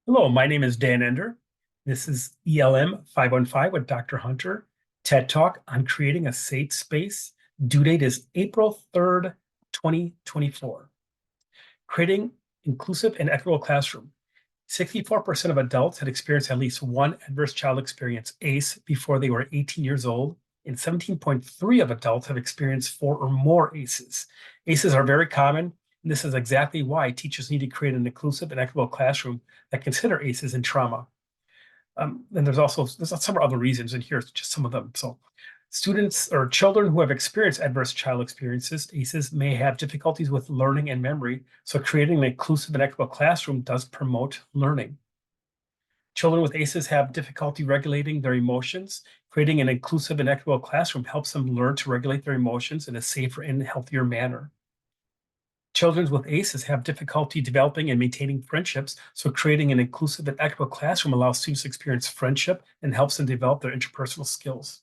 Hello, my name is Dan Ender. This is ELM 515 with Dr. Hunter, TED Talk on creating a safe space. Due date is April 3rd, 2024. Creating inclusive and equitable classroom. 64% of adults had experienced at least one adverse child experience, ACE, before they were 18 years old, and 17.3 of adults have experienced 4 or more ACEs. ACEs are very common, and this is exactly why teachers need to create an inclusive and equitable classroom that consider ACEs and trauma. And there's several other reasons, and here's just some of them. So students or children who have experienced adverse child experiences, ACEs, may have difficulties with learning and memory. So creating an inclusive and equitable classroom does promote learning. Children with ACEs have difficulty regulating their emotions. Creating an inclusive and equitable classroom helps them learn to regulate their emotions in a safer and healthier manner. Children with ACEs have difficulty developing and maintaining friendships, so creating an inclusive and equitable classroom allows students to experience friendship and helps them develop their interpersonal skills.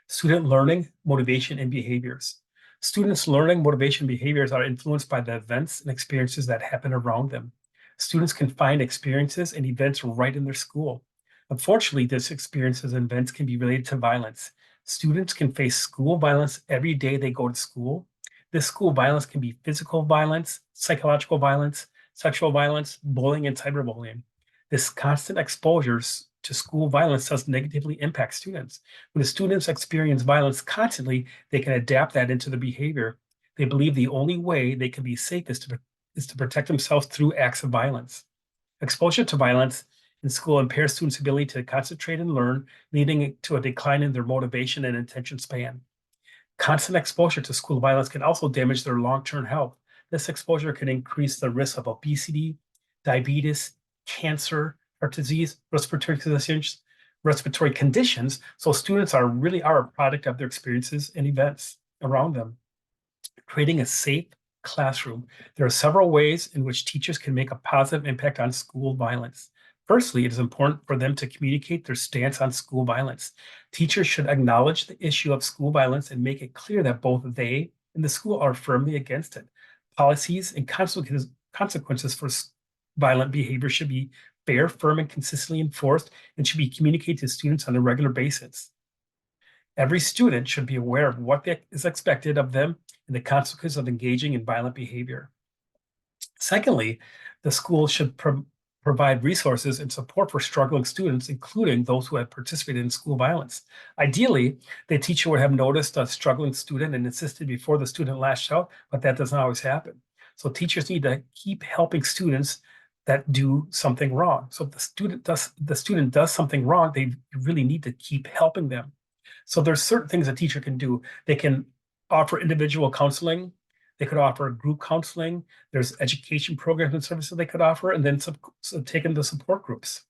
Student learning, motivation, and behaviors. Students' learning, motivation, and behaviors are influenced by the events and experiences that happen around them. Students can find experiences and events right in their school. Unfortunately, these experiences and events can be related to violence. Students can face school violence every day they go to school. This school violence can be physical violence, psychological violence, sexual violence, bullying, and cyberbullying. This constant exposure to school violence does negatively impact students. When the students experience violence constantly, they can adapt that into their behavior. They believe the only way they can be safe is to protect themselves through acts of violence. Exposure to violence in school impairs students' ability to concentrate and learn, leading to a decline in their motivation and attention span. Constant exposure to school violence can also damage their long-term health. This exposure can increase the risk of obesity, diabetes, cancer, heart disease, respiratory conditions. So students really are a product of their experiences and events around them. Creating a safe classroom. There are several ways in which teachers can make a positive impact on school violence. Firstly, it is important for them to communicate their stance on school violence. Teachers should acknowledge the issue of school violence and make it clear that both they and the school are firmly against it. Policies and consequences for violent behavior should be fair, firm, and consistently enforced, and should be communicated to students on a regular basis. Every student should be aware of what is expected of them and the consequences of engaging in violent behavior. Secondly, the school should provide resources and support for struggling students, including those who have participated in school violence. Ideally, the teacher would have noticed a struggling student and insisted before the student lashed out, but that doesn't always happen. So teachers need to keep helping students that do something wrong. So if the student does something wrong, they really need to keep helping them. So there's certain things a teacher can do. They can offer individual counseling. They could offer group counseling. There's education programs and services they could offer, and then take into support groups.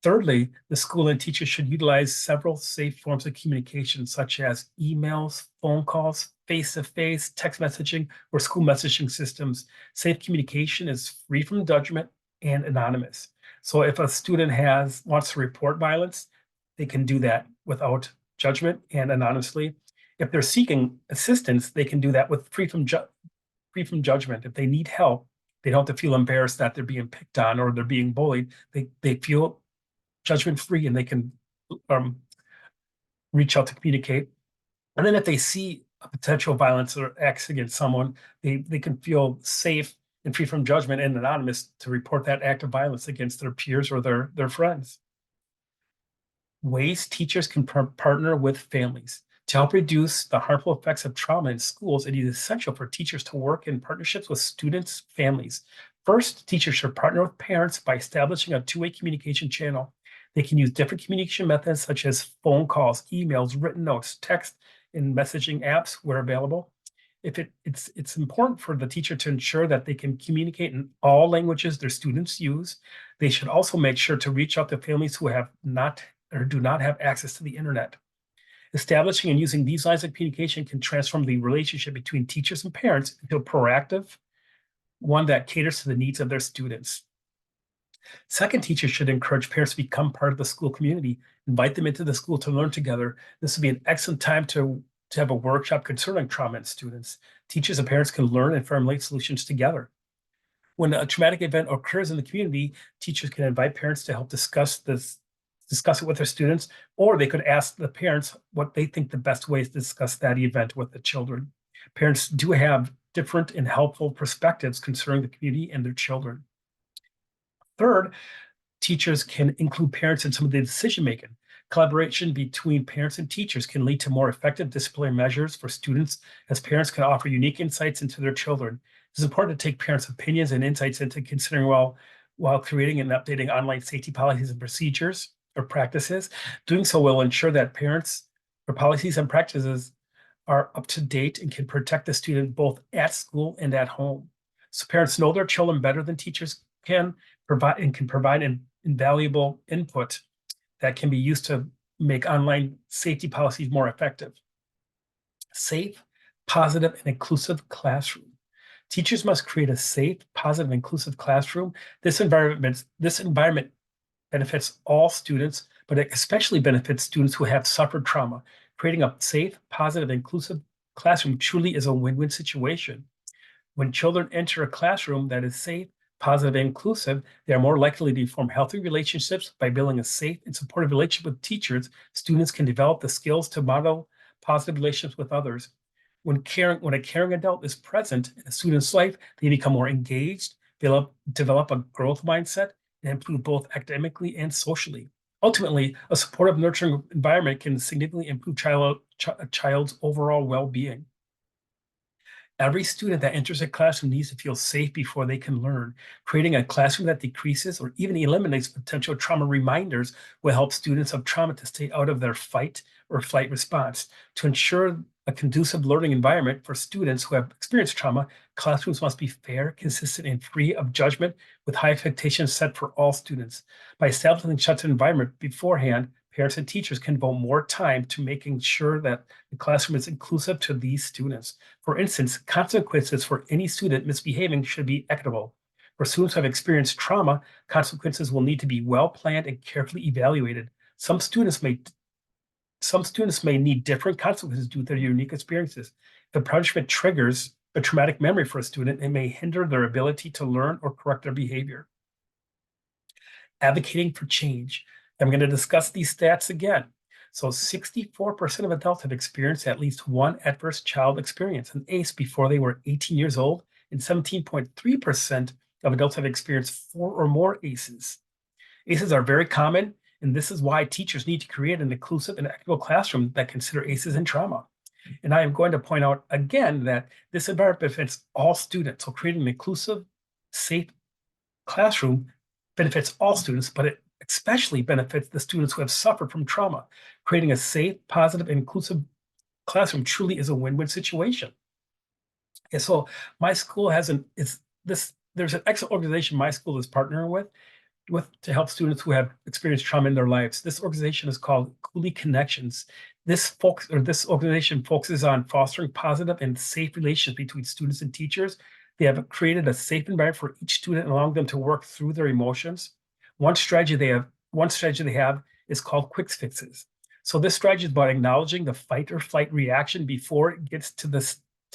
Thirdly, the school and teachers should utilize several safe forms of communication, such as emails, phone calls, face-to-face, text messaging, or school messaging systems. Safe communication is free from judgment and anonymous. So if a student wants to report violence, they can do that without judgment and anonymously. If they're seeking assistance, they can do that with free from judgment. If they need help, they don't have to feel embarrassed that they're being picked on or they're being bullied. They feel judgment-free, and they can reach out to communicate. And then if they see a potential violence or acts against someone, they can feel safe and free from judgment and anonymous to report that act of violence against their peers or their friends. Ways teachers can partner with families. To help reduce the harmful effects of trauma in schools, it is essential for teachers to work in partnerships with students' families. First, teachers should partner with parents by establishing a two-way communication channel. They can use different communication methods such as phone calls, emails, written notes, text, and messaging apps where available. It's important for the teacher to ensure that they can communicate in all languages their students use. They should also make sure to reach out to families who have not or do not have access to the internet. Establishing and using these lines of communication can transform the relationship between teachers and parents into a proactive one that caters to the needs of their students. Second, teachers should encourage parents to become part of the school community, invite them into the school to learn together. This would be an excellent time to have a workshop concerning trauma in students. Teachers and parents can learn and formulate solutions together. When a traumatic event occurs in the community, teachers can invite parents to help discuss it with their students, or they could ask the parents what they think the best way is to discuss that event with the children. Parents do have different and helpful perspectives concerning the community and their children. Third, teachers can include parents in some of the decision making. Collaboration between parents and teachers can lead to more effective disciplinary measures for students, as parents can offer unique insights into their children. It's important to take parents' opinions and insights into considering while creating and updating online safety policies and procedures or practices. Doing so will ensure that parents or policies and practices are up to date and can protect the student both at school and at home. So parents know their children better than teachers can provide invaluable input that can be used to make online safety policies more effective. Safe, positive, and inclusive classroom. Teachers must create a safe, positive, inclusive classroom. This environment benefits all students, but it especially benefits students who have suffered trauma. Creating a safe, positive, inclusive classroom truly is a win-win situation. When children enter a classroom that is safe, positive, and inclusive, they are more likely to form healthy relationships. By building a safe and supportive relationship with teachers, students can develop the skills to model positive relationships with others. When a caring adult is present in a student's life, they become more engaged, develop a growth mindset, and improve both academically and socially. Ultimately, a supportive, nurturing environment can significantly improve a child's overall well-being. Every student that enters a classroom needs to feel safe before they can learn. Creating a classroom that decreases or even eliminates potential trauma reminders will help students of trauma to stay out of their fight or flight response. To ensure a conducive learning environment for students who have experienced trauma, classrooms must be fair, consistent, and free of judgment, with high expectations set for all students. By establishing such an environment beforehand, parents and teachers can devote more time to making sure that the classroom is inclusive to these students. For instance, consequences for any student misbehaving should be equitable. For students who have experienced trauma, consequences will need to be well planned and carefully evaluated. Some students may need different consequences due to their unique experiences. If the punishment triggers a traumatic memory for a student, it may hinder their ability to learn or correct their behavior. Advocating for change. I'm going to discuss these stats again. So 64% of adults have experienced at least one adverse child experience, an ACE, before they were 18 years old, and 17.3% of adults have experienced 4 or more ACEs. ACEs are very common, and this is why teachers need to create an inclusive and equitable classroom that consider ACEs and trauma. And I am going to point out again that this environment benefits all students. So creating an inclusive, safe classroom benefits all students, but it especially benefits the students who have suffered from trauma. Creating a safe, positive, and inclusive classroom truly is a win-win situation. And so my school there's an excellent organization my school is partnering with to help students who have experienced trauma in their lives. This organization is called Cooley Connections. This organization focuses on fostering positive and safe relations between students and teachers. They have created a safe environment for each student and allowing them to work through their emotions. One strategy they have is called quick fixes. So this strategy is about acknowledging the fight or flight reaction before it gets to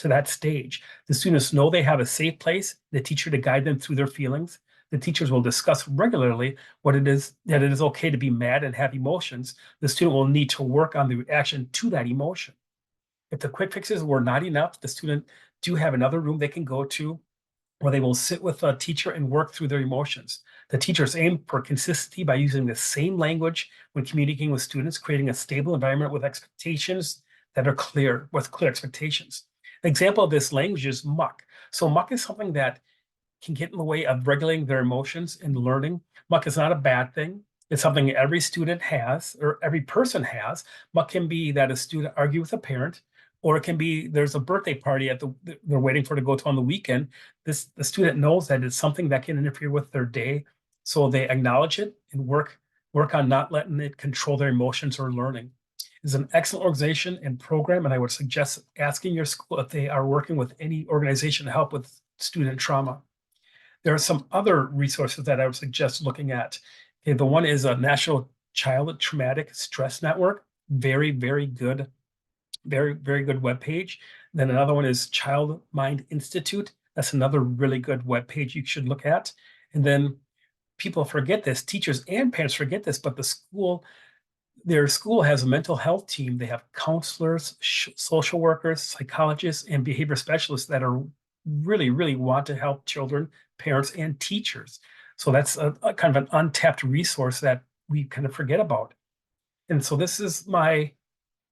that stage. The students know they have a safe place, the teacher to guide them through their feelings. The teachers will discuss regularly that it is okay to be mad and have emotions. The student will need to work on the reaction to that emotion. If the quick fixes were not enough, the student do have another room they can go to where they will sit with a teacher and work through their emotions. The teachers aim for consistency by using the same language when communicating with students, creating a stable environment with expectations that are clear, with clear expectations. An example of this language is muck. So muck is something that can get in the way of regulating their emotions and learning. Muck is not a bad thing. It's something every student has, or every person has. Muck can be that a student argue with a parent, or it can be there's a birthday party they're waiting for to go to on the weekend. The student knows that it's something that can interfere with their day, so they acknowledge it and work on not letting it control their emotions or learning. It's an excellent organization and program, and I would suggest asking your school if they are working with any organization to help with student trauma. There are some other resources that I would suggest looking at. Okay, the one is a National Child Traumatic Stress Network. Very, very good, very, very good webpage. Then another one is Child Mind Institute. That's another really good web page you should look at. And then people forget this, teachers and parents forget this, but their school has a mental health team. They have counselors, social workers, psychologists, and behavior specialists that are really want to help children, parents, and teachers. So that's a kind of an untapped resource that we kind of forget about. And so this is my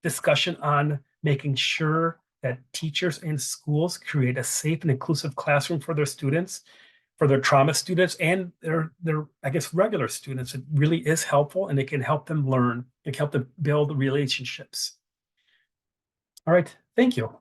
discussion on making sure that teachers and schools create a safe and inclusive classroom for their students, for their trauma students, and their I guess regular students. It really is helpful, and it can help them learn. It can help them build relationships. All right, thank you.